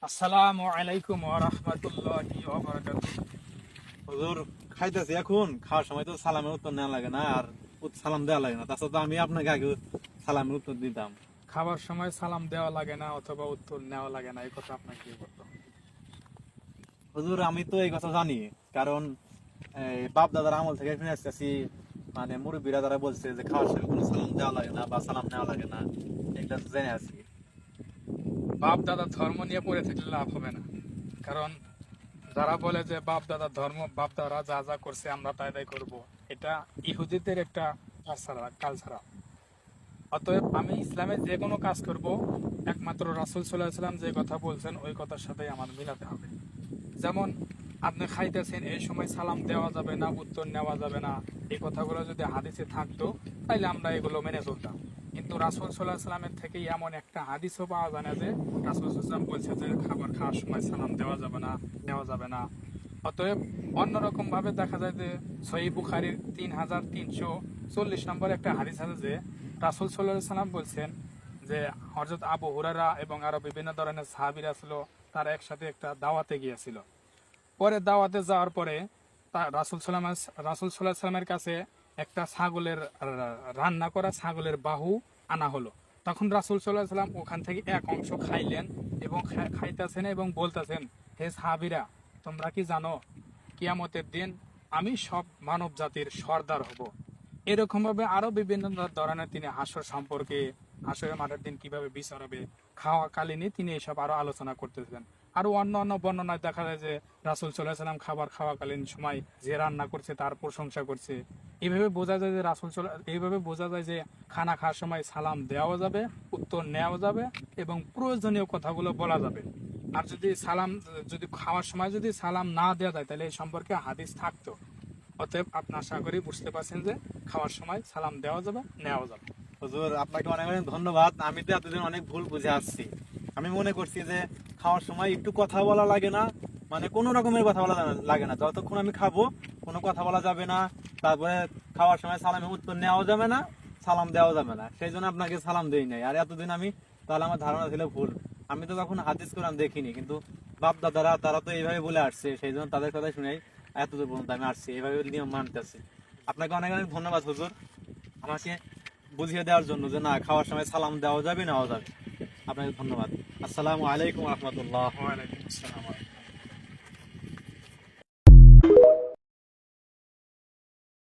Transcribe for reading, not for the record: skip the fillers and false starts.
আসসালামু আলাইকুম ওয়া রাহমাতুল্লাহি ওয়া বারাকাতুহু। হুজুর, খাইতেছি এখন। খাওয়ার সময় তো সালামের উত্তর নেওয়া লাগে না, আর সালাম দেওয়া লাগে না। তাছাড়া তো আমি আপনাকে আগে সালামের উত্তর দিতাম। খাবার সময় সালাম দেওয়া লাগে না অথবা উত্তর নেওয়া লাগে না, এই কথা আপনাকে কে বলতো? হুজুর, আমি তো এই কথা জানি, কারণ বাপ দাদার আমল থেকে শুনে আসতেছি। মানে মুরব্বীরা যারা বলছে যে খাওয়ার সময় কোনো সালাম দেওয়া লাগে না বা সালাম নেওয়া লাগে না, এটা তো জেনে আছি। বাপ দাদা ধর্ম নিয়ে পড়ে থাকলে লাভ হবে না। কারণ যারা বলে যে বাপ দাদা ধর্ম, বাপ দাদারা যা যা করছে আমরা তাই তাই করবো, এটা ইহুদিদের একটা কালচার। অতএব আমি ইসলামে যে কোনো কাজ করব, একমাত্র রাসূল সাল্লাল্লাহু আলাইহি ওয়াসাল্লাম যে কথা বলছেন ওই কথার সাথে আমার মিলাতে হবে। যেমন আপনি খাইতেছেন, এই সময় সালাম দেওয়া যাবে না, উত্তর নেওয়া যাবে না, এই কথাগুলো যদি হাদিসে থাকতো তাইলে আমরা এগুলো মেনে চলতাম। কিন্তু রাসূল সাল্লাল্লাহু আলাইহি ওয়াসাল্লামের থেকে এমন একটা হাদিসও পাওয়া যায় না যে রাসূল সাল্লাল্লাহু আলাইহি ওয়াসাল্লাম বলছে যে খাবার খাওয়ার সময় সালাম দেওয়া যাবে না, নেওয়া যাবে না। অতএব অন্যরকম ভাবে দেখা যায় যে সহিহ বুখারীর 3340 নম্বর একটা হাদিস আছে যে রাসূল সাল্লাল্লাহু আলাইহি ওয়াসাল্লাম বলছেন যে হযরত আবু হুরায়রা এবং আরো বিভিন্ন ধরনের সাহাবীরা ছিল, তারা একসাথে একটা দাওয়াতে গিয়েছিল। পরে দাওয়াতে যাওয়ার পরে রাসূল সাল্লাল্লাহু আলাইহি সাল্লামের কাছে একটা ছাগলের রান্না করা ছাগলের বাহু আনা হলো। তখন রাসূল সাল্লাল্লাহু আলাইহি সাল্লাম ওখান থেকে এক অংশ খাইলেন এবং খাইতেছেন এবং বলতেছেন, হে সাহাবীরা, তোমরা কি জানো কিয়ামতের দিন আমি সব মানব জাতির সর্দার হব। এরকম ভাবে আরো বিভিন্ন ধরনের তিনি হাস্য সম্পর্কে, হাস্যের মাঠের দিন কিভাবে বিচার হবে, খাওয়া কালীনই তিনি এসব আরো আলোচনা করতেছেন। আরো অন্য অন্য বর্ণনায় দেখা যায় যে রাসূল সাল্লাল্লাহু আলাইহি সাল্লাম খাবার খাওয়াকালীন সময় যে রান্না করছে তার প্রশংসা করছে। এইভাবে বোঝা যায় যে এইভাবে বোঝা যায় যে খানা খাওয়ার সময় সালাম দেওয়া যাবে, উত্তর নেওয়া যাবে এবং প্রয়োজনীয় কথাগুলো বলা যাবে। আর যদি খাওয়ার সময় যদি সালাম না দেওয়া যায় তাহলে এই সম্পর্কে হাদিস থাকতো। অতএব আপনি আশা করি বুঝতে পারছেন যে খাওয়ার সময় সালাম দেওয়া যাবে, নেওয়া যাবে। হুজুর, আপনাকে অনেক অনেক ধন্যবাদ। আমি তো এতদিন অনেক ভুল বুঝে আসছি। আমি মনে করছি যে খাওয়ার সময় একটু কথা বলা লাগে না, মানে কোনো রকমের কথা বলা লাগে না। যতক্ষণ আমি খাবো কোনো কথা বলা যাবে না। তারপরে খাওয়ার সময় সালামের উত্তর নেওয়া যাবে না, সালাম দেওয়া যাবে না। সেই জন্য আপনাকে সালাম দেই নাই। আর এতদিন আমি, তাহলে আমার ধারণা ছিল ভুল। আমি তো কখনো হাদিস কোরআন দেখিনি, কিন্তু বাপ দাদারা তারা তো এইভাবে বলে আসছে, সেই জন্য তাদের কথা শুনেই এতদূর পর্যন্ত আমি আসছি, এইভাবে নিয়ম মানতেছি। আপনাকে অনেক অনেক ধন্যবাদ হুজুর, আমাকে বুঝিয়ে দেওয়ার জন্য যে না, খাওয়ার সময় সালাম দেওয়া যাবে, নেওয়া যাবে। আপনাকে ধন্যবাদ। আসসালামু আলাইকুম রহমতুল্লাহ। ওয়ালাইকুম আসসালাম।